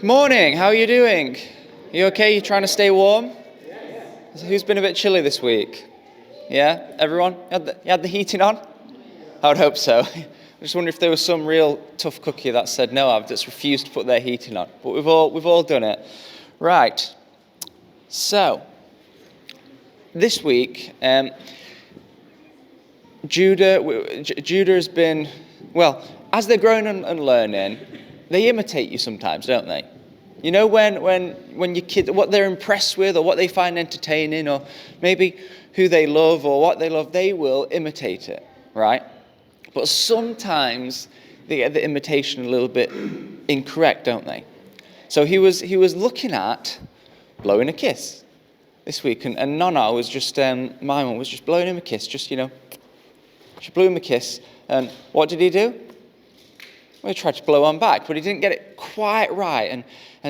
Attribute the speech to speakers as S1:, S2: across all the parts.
S1: Morning, how are you doing? You okay? You trying to stay warm? Who's been a bit chilly this week? Yeah, everyone? You had the heating on? I would hope so. I just wonder if there was some real tough cookie that said no, I've just refused to put their heating on. But we've all done it. Right. So, this week, Judah has been, well, as they're growing and learning, they imitate you sometimes, don't they? You know when your kids, what they're impressed with or what they find entertaining or maybe who they love or what they love, they will imitate it, right? But sometimes they get the imitation a little bit incorrect, don't they? So he was looking at blowing a kiss this week, and Nana was just, my mum was just blowing him a kiss, just, she blew him a kiss, and what did he do? Well, he tried to blow on back, but he didn't get it quite right, and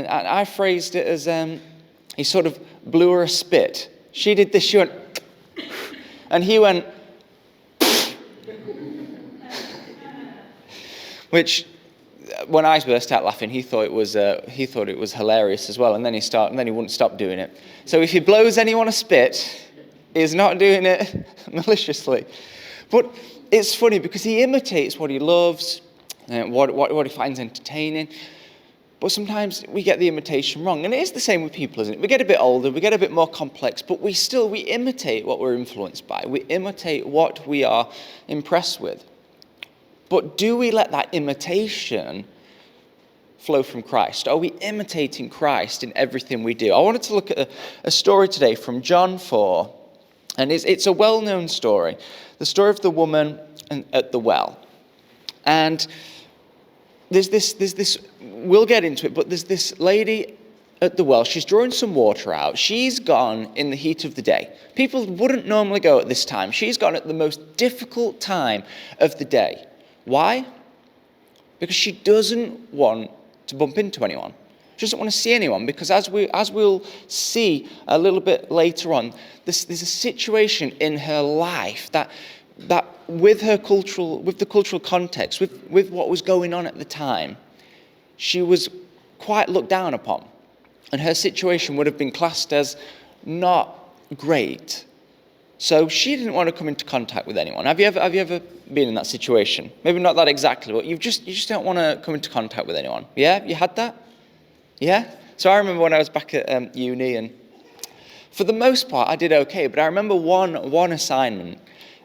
S1: I phrased it as he sort of blew her a spit. She did this, she went, and he went, which, when I burst out laughing, he thought it was hilarious as well, and then he wouldn't stop doing it. So if he blows anyone a spit, he's not doing it maliciously. But it's funny because he imitates what he loves, and what he finds entertaining. But sometimes we get the imitation wrong. And it is the same with people, isn't it? We get a bit older, we get a bit more complex, but we imitate what we're influenced by. We imitate what we are impressed with. But do we let that imitation flow from Christ? Are we imitating Christ in everything we do? I wanted to look at a story today from John 4. And it's a well-known story. The story of the woman at the well. And there's this, we'll get into it, but there's this lady at the well. She's drawing some water out. She's gone in the heat of the day. People wouldn't normally go at this time. She's gone at the most difficult time of the day. Why? Because she doesn't want to bump into anyone. She doesn't want to see anyone, because as we'll see a little bit later on, there's a situation in her life that with the cultural context, with what was going on at the time, she was quite looked down upon. And her situation would have been classed as not great. So she didn't want to come into contact with anyone. Have you ever been in that situation? Maybe not that exactly, but you just don't want to come into contact with anyone. Yeah? You had that? Yeah? So I remember when I was back at uni, and for the most part I did okay, but I remember one assignment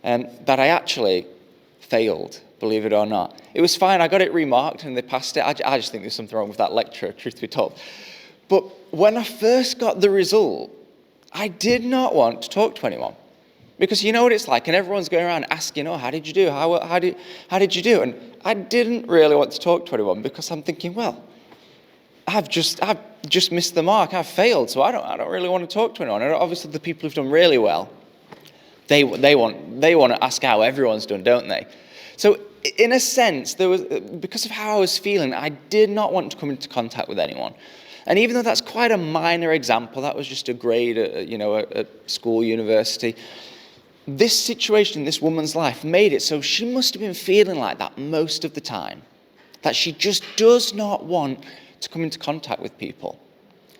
S1: that I actually failed, believe it or not. It was fine, I got it remarked and they passed it. I just think there's something wrong with that lecturer, truth be told. But when I first got the result, I did not want to talk to anyone. Because you know what it's like, and everyone's going around asking, how did you do? How did you do? And I didn't really want to talk to anyone because I'm thinking, well, I've just missed the mark. I've failed, so I don't really want to talk to anyone. And obviously, the people who've done really well, they want to ask how everyone's done, don't they? So, in a sense, because of how I was feeling, I did not want to come into contact with anyone. And even though that's quite a minor example, that was just a grade at school, university. This situation in this woman's life made it so she must have been feeling like that most of the time. That she just does not want to come into contact with people.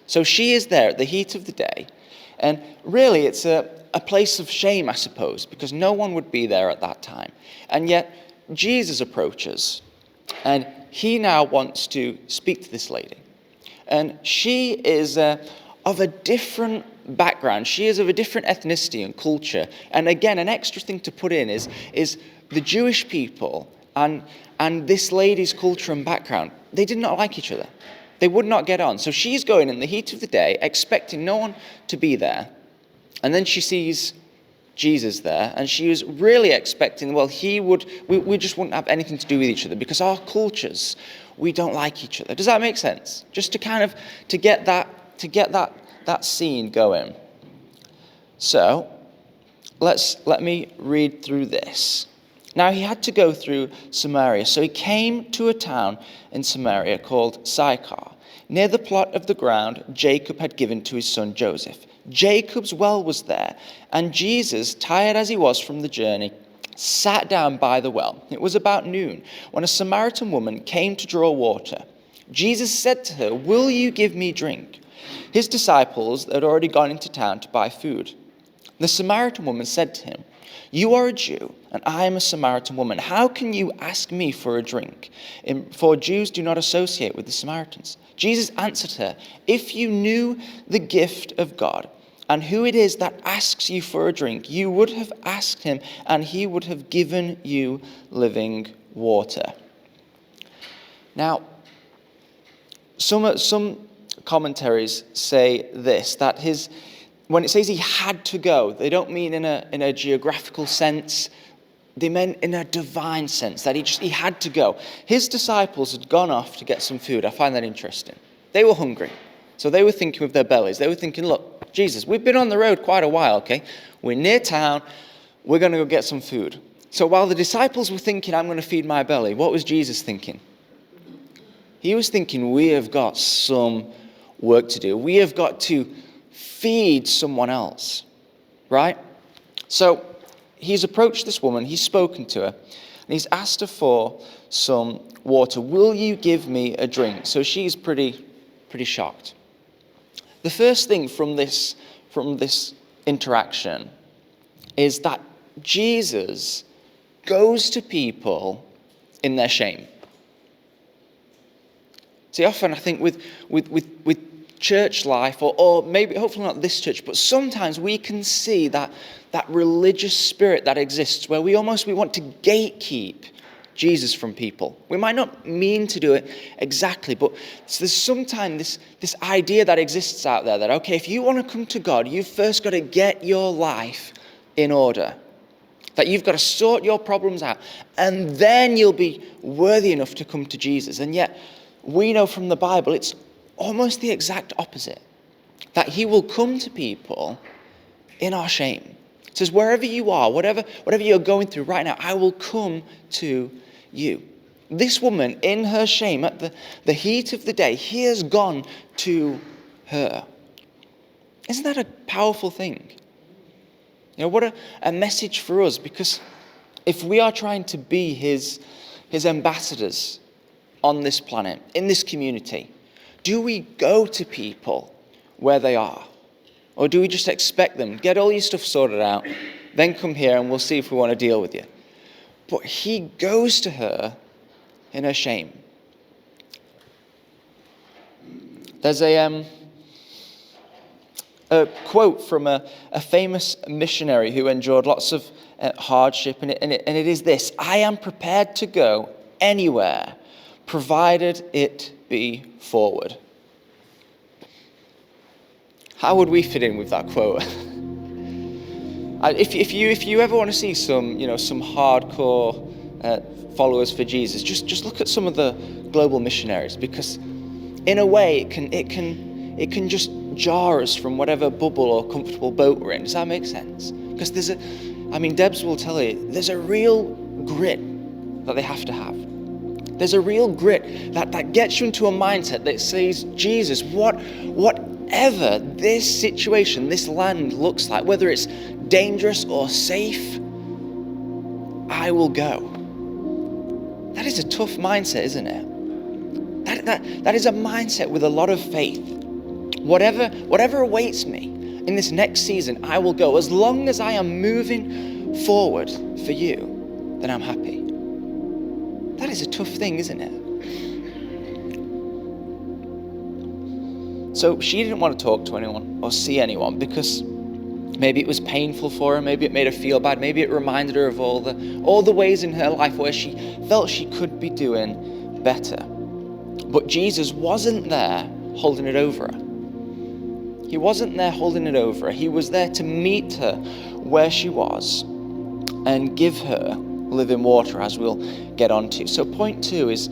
S1: So she is there at the heat of the day. And really it's a place of shame, I suppose, because no one would be there at that time. And yet Jesus approaches and he now wants to speak to this lady. And she is of a different background. She is of a different ethnicity and culture. And again, an extra thing to put in is the Jewish people and this lady's culture and background, they did not like each other. They would not get on. So she's going in the heat of the day, expecting no one to be there. And then she sees Jesus there, and she was really expecting, well, we just wouldn't have anything to do with each other because our cultures, we don't like each other. Does that make sense? Just to get that scene going. So let me read through this. Now he had to go through Samaria, so he came to a town in Samaria called Sychar, near the plot of the ground Jacob had given to his son Joseph. Jacob's well was there, and Jesus, tired as he was from the journey, sat down by the well. It was about noon when a Samaritan woman came to draw water. Jesus said to her, "Will you give me drink?" His disciples had already gone into town to buy food. The Samaritan woman said to him, "You are a Jew, and I am a Samaritan woman. How can you ask me for a drink? For Jews do not associate with the Samaritans." Jesus answered her, "If you knew the gift of God and who it is that asks you for a drink, you would have asked him, and he would have given you living water." Now, some commentaries say this, that when it says he had to go, they don't mean in a geographical sense. They meant in a divine sense, that he had to go. His disciples had gone off to get some food. I find that interesting. They were hungry. So they were thinking with their bellies. They were thinking, look, Jesus, we've been on the road quite a while, okay? We're near town. We're going to go get some food. So while the disciples were thinking, I'm going to feed my belly, what was Jesus thinking? He was thinking, we have got some work to do. We have got to feed someone else, right? So he's approached this woman, he's spoken to her, and he's asked her for some water. "Will you give me a drink?" So she's pretty shocked. The first thing from this interaction is that Jesus goes to people in their shame. See, often I think with church life, or maybe hopefully not this church, but sometimes we can see that religious spirit that exists where we want to gatekeep Jesus from people. We might not mean to do it exactly, but there's sometimes this idea that exists out there that, okay, if you want to come to God, you've first got to get your life in order. That you've got to sort your problems out, and then you'll be worthy enough to come to Jesus. And yet, we know from the Bible, it's almost the exact opposite. That he will come to people in our shame. It says, wherever you are, whatever you're going through right now, I will come to you. This woman, in her shame, at the heat of the day, he has gone to her. Isn't that a powerful thing? You know, what a message for us, because if we are trying to be his ambassadors on this planet, in this community, do we go to people where they are? Or do we just expect them, get all your stuff sorted out, then come here and we'll see if we want to deal with you? But he goes to her in her shame. There's a quote from a famous missionary who endured lots of hardship, and it is this: "I am prepared to go anywhere, provided it be forward." How would we fit in with that quote? If you ever want to see some hardcore followers for Jesus, just look at some of the global missionaries, because in a way it can just jar us from whatever bubble or comfortable boat we're in. Does that make sense? Because Debs will tell you, there's a real grit that they have to have. There's a real grit that gets you into a mindset that says, Jesus, whatever this situation, this land looks like, whether it's dangerous or safe, I will go. That is a tough mindset, isn't it? That is a mindset with a lot of faith. Whatever awaits me in this next season, I will go. As long as I am moving forward for you, then I'm happy. That is a tough thing, isn't it? So she didn't want to talk to anyone or see anyone because maybe it was painful for her, maybe it made her feel bad, maybe it reminded her of all the ways in her life where she felt she could be doing better. But Jesus wasn't there holding it over her. He wasn't there holding it over her. He was there to meet her where she was and give her living water, as we'll get onto. So point 2 is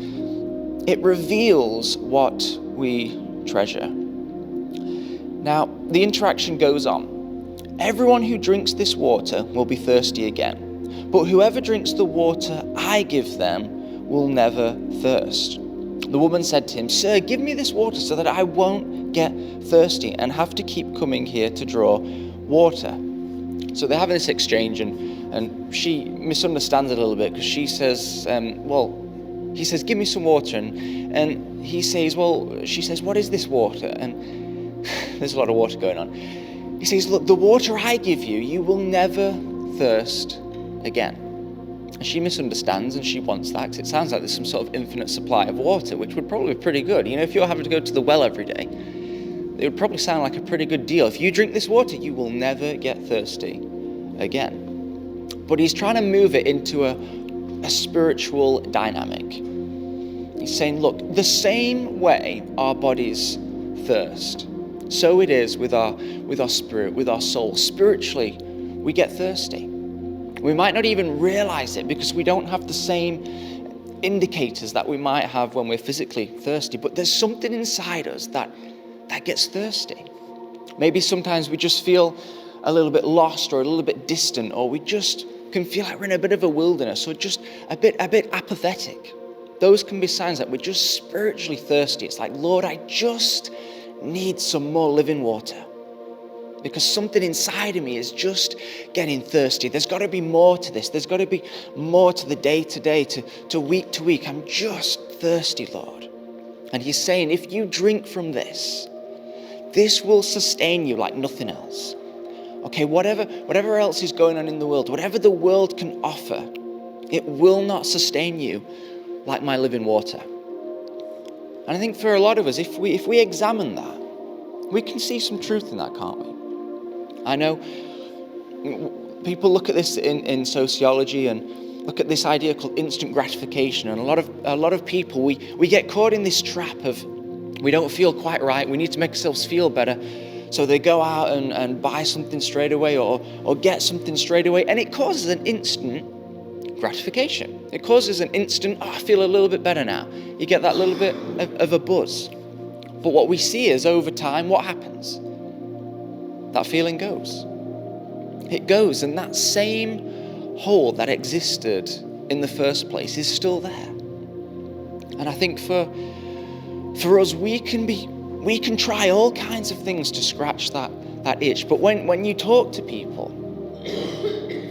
S1: it reveals what we treasure. Now, the interaction goes on. Everyone who drinks this water will be thirsty again, but whoever drinks the water I give them will never thirst. The woman said to him, "Sir, give me this water so that I won't get thirsty and have to keep coming here to draw water." So they're having this exchange, and she misunderstands it a little bit, because she says, well, he says, give me some water. And she says, what is this water? And there's a lot of water going on. He says, look, the water I give you, you will never thirst again. And she misunderstands and she wants that, because it sounds like there's some sort of infinite supply of water, which would probably be pretty good. If you're having to go to the well every day, it would probably sound like a pretty good deal. If you drink this water, you will never get thirsty again. But he's trying to move it into a spiritual dynamic. He's saying, look, the same way our bodies thirst, so it is with our spirit, with our soul. Spiritually, we get thirsty. We might not even realize it because we don't have the same indicators that we might have when we're physically thirsty. But there's something inside us that gets thirsty. Maybe sometimes we just feel a little bit lost or a little bit distant, or we just can feel like we're in a bit of a wilderness, or just a bit apathetic. Those can be signs that we're just spiritually thirsty. It's like, Lord, I just need some more living water, because something inside of me is just getting thirsty. There's got to be more to this. There's got to be more to the day to day, to week to week. I'm just thirsty, Lord. And he's saying, if you drink from this will sustain you like nothing else. Okay, whatever else is going on in the world, whatever the world can offer, it will not sustain you like my living water. And I think for a lot of us, if we examine that, we can see some truth in that, can't we? I know people look at this in sociology and look at this idea called instant gratification, and a lot of people, we get caught in this trap of, we don't feel quite right, we need to make ourselves feel better, so they go out and buy something straight away or get something straight away, and it causes an instant gratification. It causes an instant, I feel a little bit better now. You get that little bit of a buzz. But what we see is, over time, what happens? That feeling goes. It goes, and that same hole that existed in the first place is still there. And I think for us, we can try all kinds of things to scratch that itch. But when you talk to people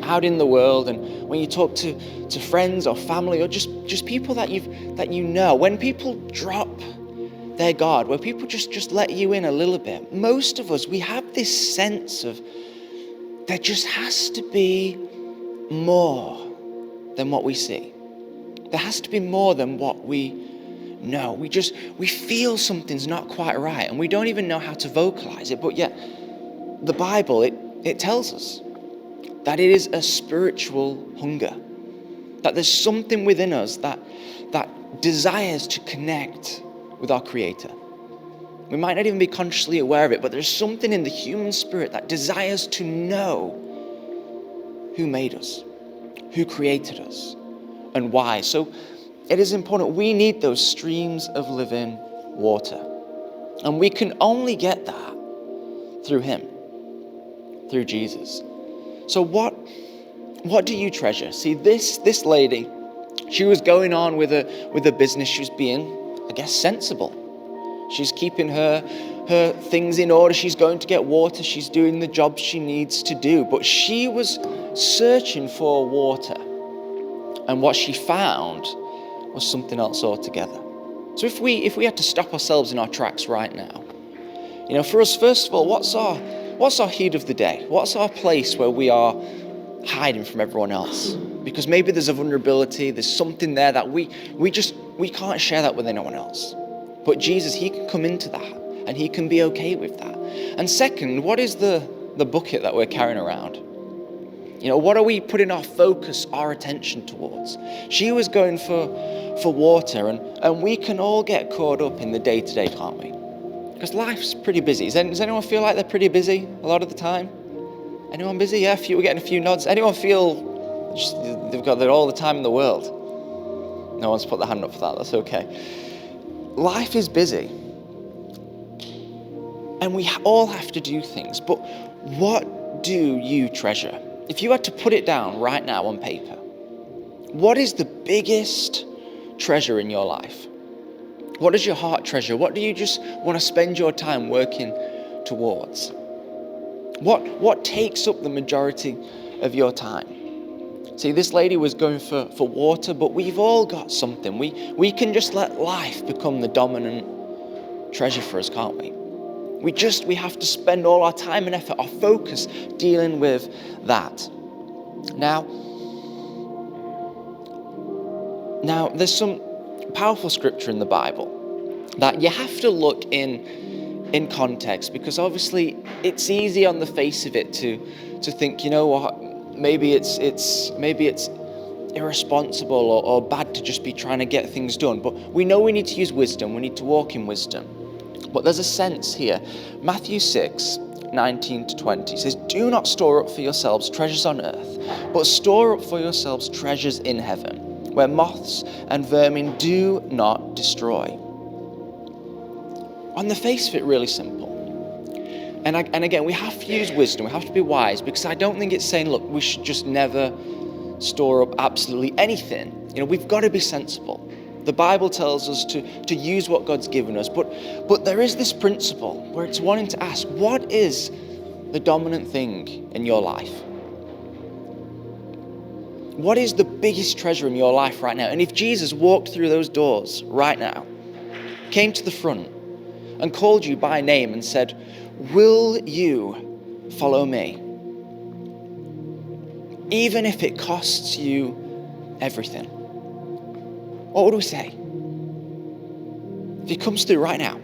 S1: out in the world, and when you talk to friends or family or just people that you know, when people drop their guard, where people just let you in a little bit, most of us, we have this sense of, there just has to be more than what we see. There has to be more than what we know. We feel something's not quite right, and we don't even know how to vocalize it, but yet the Bible, it tells us that it is a spiritual hunger, that there's something within us that desires to connect with our Creator. We might not even be consciously aware of it, but there's something in the human spirit that desires to know who made us, who created us, and why. So it is important. We need those streams of living water. And we can only get that through Him, through Jesus. So what do you treasure? See, this lady, she was going on with a business. She was being, I guess, sensible. She's keeping her things in order. She's going to get water. She's doing the job she needs to do. But she was searching for water. And what she found was something else altogether. So if we had to stop ourselves in our tracks right now, for us, first of all, what's our heat of the day? What's our place where we are hiding from everyone else? Because maybe there's a vulnerability, there's something there that we can't share that with anyone else. But Jesus, He can come into that, and He can be okay with that. And second, what is the bucket that we're carrying around? What are we putting our focus, our attention towards? She was going for water, and we can all get caught up in the day-to-day, can't we? Because life's pretty busy. Does anyone feel like they're pretty busy a lot of the time? Anyone busy? Yeah, we're getting a few nods. Anyone feel they've got all the time in the world? No one's put their hand up for that. That's okay. Life is busy. And we all have to do things. But what do you treasure? If you had to put it down right now on paper, what is the biggest treasure in your life? What does your heart treasure? What do you just want to spend your time working towards? What takes up the majority of your time? See, this lady was going for water, but we've all got something. We can just let life become the dominant treasure for us, can't we? We have to spend all our time and effort, our focus, dealing with that. Now, there's some powerful scripture in the Bible that you have to look in context, because obviously it's easy on the face of it to think, you know what, maybe it's irresponsible or bad to just be trying to get things done. But we know we need to use wisdom. We need to walk in wisdom. But there's a sense here. Matthew 6:19-20 says, "Do not store up for yourselves treasures on earth, but store up for yourselves treasures in heaven, where moths and vermin do not destroy." On the face of it, really simple. And again, we have to use wisdom. We have to be wise, because I don't think it's saying, look, we should just never store up absolutely anything. You know, we've got to be sensible. The Bible tells us to use what God's given us, but there is this principle where it's wanting to ask, what is the dominant thing in your life? What is the biggest treasure in your life right now? And if Jesus walked through those doors right now, came to the front and called you by name and said, "Will you follow me?" Even if it costs you everything. What would we say? If he comes through right now,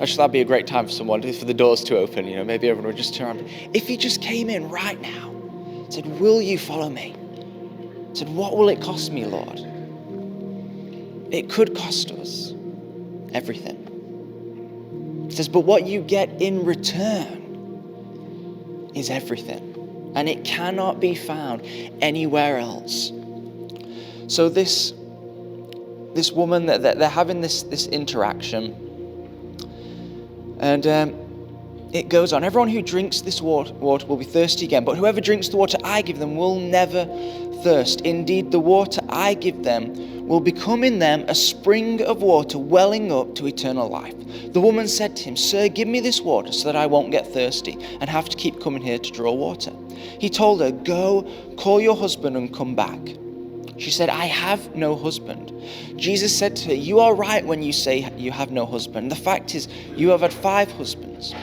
S1: actually that'd be a great time for someone, for the doors to open, you know, maybe everyone would just turn around. If he just came in right now, said, "Will you follow me?" Said, "What will it cost me, Lord?" It could cost us everything. It says, but what you get in return is everything. And it cannot be found anywhere else. So this woman, they're having this interaction. And it goes on. "Everyone who drinks this water will be thirsty again. But whoever drinks the water I give them will never thirst. Indeed, the water I give them will become in them a spring of water welling up to eternal life." The woman said to him, "Sir, give me this water so that I won't get thirsty and have to keep coming here to draw water." He told her, "Go, call your husband and come back." She said, "I have no husband." Jesus said to her, "You are right when you say you have no husband. The fact is, you have had 5 husbands,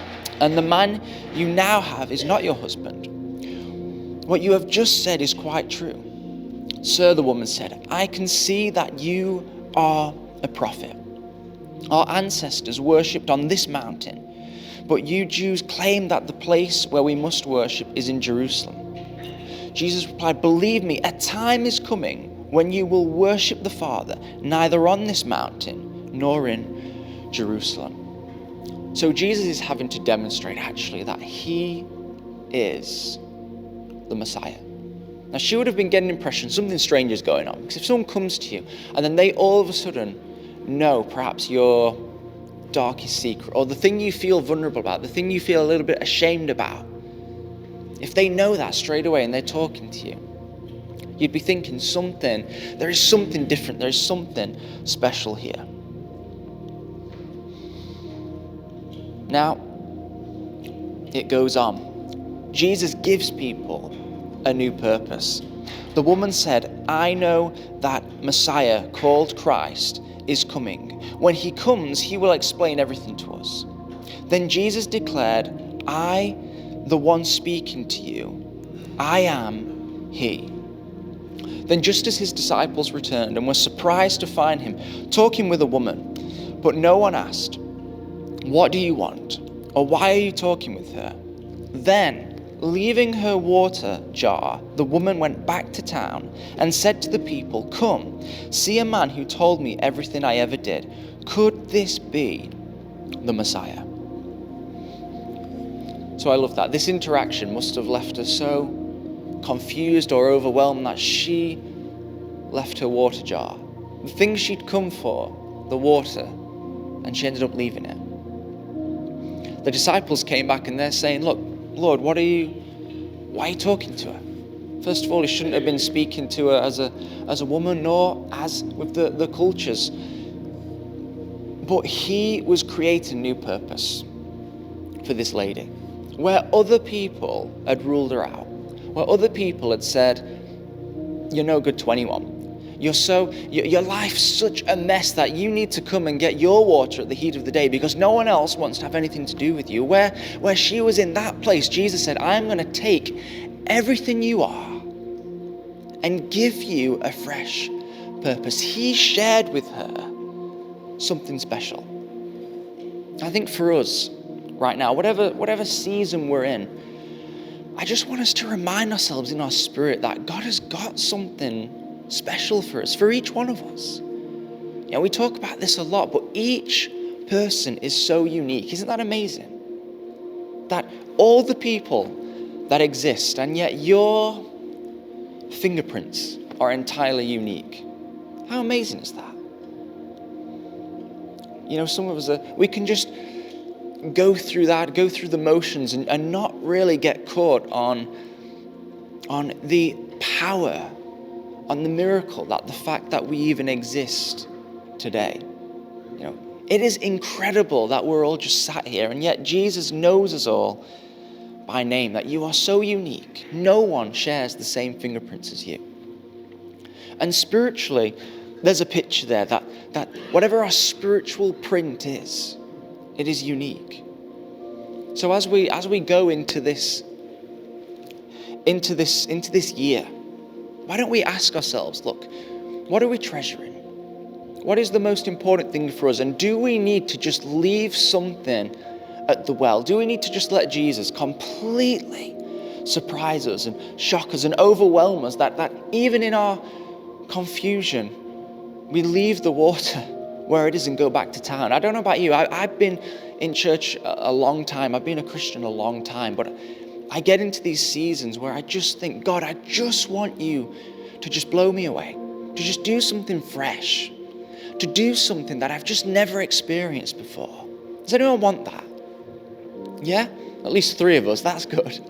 S1: and the man you now have is not your husband. What you have just said is quite true." "Sir," the woman said, "I can see that you are a prophet. Our ancestors worshipped on this mountain, but you Jews claim that the place where we must worship is in Jerusalem." Jesus replied, "Believe me, a time is coming when you will worship the Father, neither on this mountain nor in Jerusalem." So Jesus is having to demonstrate actually that he is the Messiah. Now she would have been getting an impression something strange is going on, because if someone comes to you and then they all of a sudden know perhaps your darkest secret, or the thing you feel vulnerable about, the thing you feel a little bit ashamed about, if they know that straight away and they're talking to you, you'd be thinking there is something different, there is something special here. Now, it goes on. Jesus gives people a new purpose. The woman said, "I know that Messiah, called Christ, is coming. When he comes, he will explain everything to us." Then Jesus declared, "I, the one speaking to you, I am he." Then just as his disciples returned and were surprised to find him talking with a woman, but no one asked, "What do you want?" or "Why are you talking with her?" Then, leaving her water jar, the woman went back to town and said to the people, "Come, see a man who told me everything I ever did. Could this be the Messiah?" So I love that. This interaction must have left her so confused or overwhelmed that she left her water jar. The thing she'd come for, the water, and she ended up leaving it. The disciples came back and they're saying, "Look, Lord, why are you talking to her? First of all, he shouldn't have been speaking to her as a woman, nor as with the cultures." But he was creating a new purpose for this lady. Where other people had ruled her out, where other people had said, you're no good to anyone. Your life's such a mess that you need to come and get your water at the heat of the day because no one else wants to have anything to do with you. Where she was in that place, Jesus said, I'm going to take everything you are and give you a fresh purpose. He shared with her something special. I think for us right now, whatever season we're in, I just want us to remind ourselves in our spirit that God has got something special for us, for each one of us. You know, we talk about this a lot, but each person is so unique. Isn't that amazing? That all the people that exist, and yet your fingerprints are entirely unique. How amazing is that? You know, some of us, we can just go through the motions and not really get caught on the power, on the miracle, that the fact that we even exist today. You know, it is incredible that we're all just sat here, and yet Jesus knows us all by name, that you are so unique. No one shares the same fingerprints as you. And spiritually, there's a picture there that whatever our spiritual print is, it is unique. So as we go into this year, why don't we ask ourselves, look, what are we treasuring? What is the most important thing for us? And do we need to just leave something at the well? Do we need to just let Jesus completely surprise us and shock us and overwhelm us, that even in our confusion, we leave the water where it is and go back to town? I don't know about you. I've been in church a long time. I've been a Christian a long time, but I get into these seasons where I just think, God, I just want you to just blow me away, to just do something fresh, to do something that I've just never experienced before. Does anyone want that? Yeah? At least 3 of us. That's good.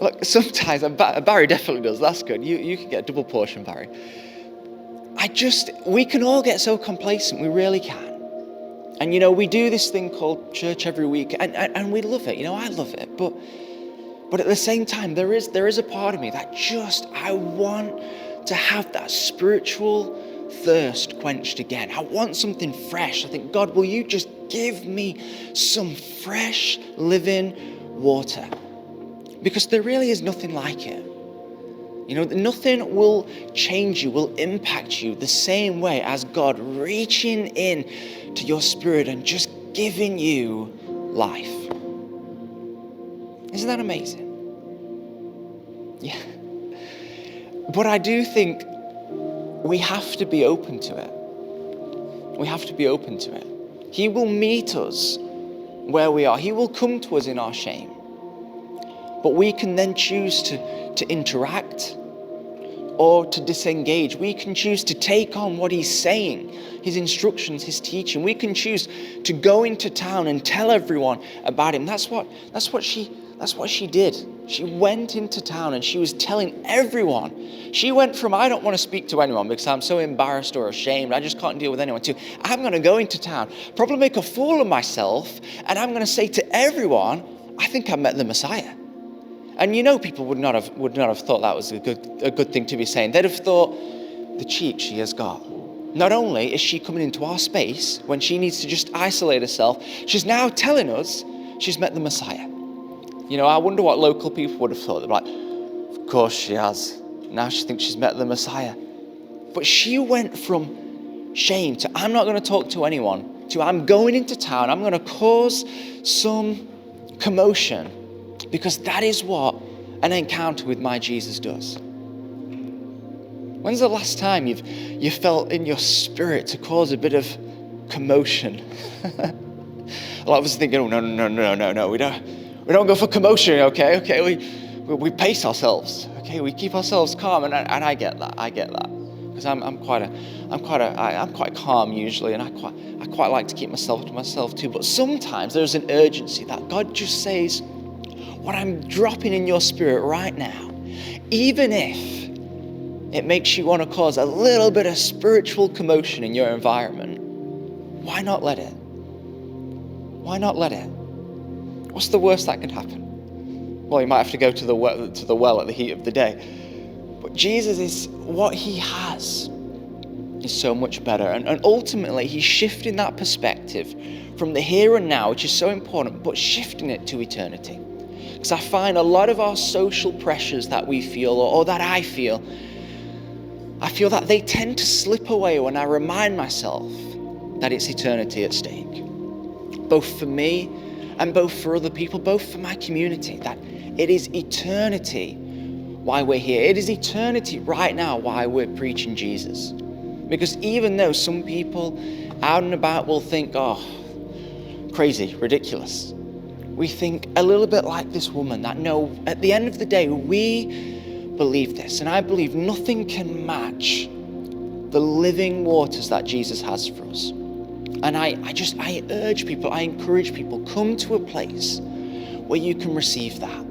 S1: Look, sometimes, Barry definitely does. That's good. You can get a double portion, Barry. We can all get so complacent. We really can. And, you know, we do this thing called church every week, and we love it. You know, I love it. But at the same time, there is a part of me that I want to have that spiritual thirst quenched again. I want something fresh. I think, God, will you just give me some fresh, living water? Because there really is nothing like it. You know, nothing will change you, will impact you the same way as God reaching in to your spirit and just giving you life. Isn't that amazing? Yeah. But I do think we have to be open to it. We have to be open to it. He will meet us where we are. He will come to us in our shame. But we can then choose to interact or to disengage. We can choose to take on what he's saying, his instructions, his teaching. We can choose to go into town and tell everyone about him. That's what she did. She went into town and she was telling everyone. She went from, I don't want to speak to anyone because I'm so embarrassed or ashamed, I just can't deal with anyone, to, I'm going to go into town, probably make a fool of myself, and I'm going to say to everyone, I think I met the Messiah. And you know, people would not have thought that was a good thing to be saying. They'd have thought, the cheek she has got. Not only is she coming into our space when she needs to just isolate herself, she's now telling us she's met the Messiah. You know, I wonder what local people would have thought. They're like, of course she has. Now she thinks she's met the Messiah. But she went from shame to, I'm not going to talk to anyone, to, I'm going into town, I'm going to cause some commotion, because that is what an encounter with my Jesus does. When's the last time you felt in your spirit to cause a bit of commotion? A lot of us are thinking, oh, no, we don't go for commotion, okay, we pace ourselves, okay, we keep ourselves calm, and I get that, because I'm quite calm usually, and I quite like to keep myself to myself too. But sometimes there's an urgency that God just says, what I'm dropping in your spirit right now, even if it makes you want to cause a little bit of spiritual commotion in your environment, why not let it? Why not let it? What's the worst that can happen? Well, you might have to go to the well at the heat of the day. But Jesus is what he has is so much better. And ultimately, he's shifting that perspective from the here and now, which is so important, but shifting it to eternity. Because I find a lot of our social pressures that we feel, or that I feel that they tend to slip away when I remind myself that it's eternity at stake. Both for me and both for other people, both for my community, that it is eternity why we're here. It is eternity right now why we're preaching Jesus. Because even though some people out and about will think, oh, crazy, ridiculous, we think a little bit like this woman, that no, at the end of the day, we believe this. And I believe nothing can match the living waters that Jesus has for us. And I urge people, I encourage people, come to a place where you can receive that.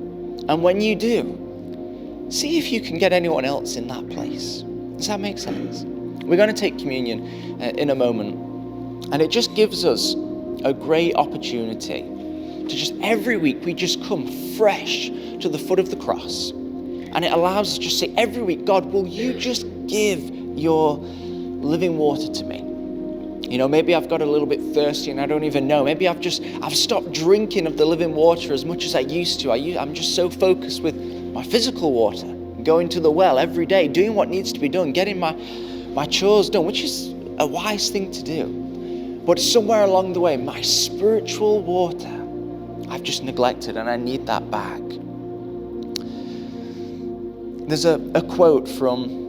S1: And when you do, see if you can get anyone else in that place. Does that make sense? We're going to take communion in a moment. And it just gives us a great opportunity to just every week, we just come fresh to the foot of the cross. And it allows us to just say every week, God, will you just give your living water to me? You know, maybe I've got a little bit thirsty and I don't even know. Maybe I've stopped drinking of the living water as much as I used to. I'm just so focused with my physical water, going to the well every day, doing what needs to be done, getting my chores done, which is a wise thing to do. But somewhere along the way, my spiritual water, I've just neglected, and I need that back. There's a quote from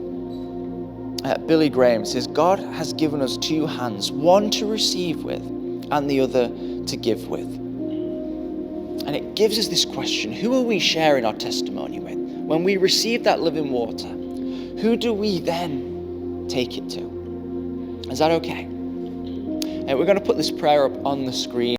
S1: Billy Graham. It says, God has given us two hands, one to receive with and the other to give with. And it gives us this question: who are we sharing our testimony with? When we receive that living water, who do we then take it to? Is that okay? And we're going to put this prayer up on the screen.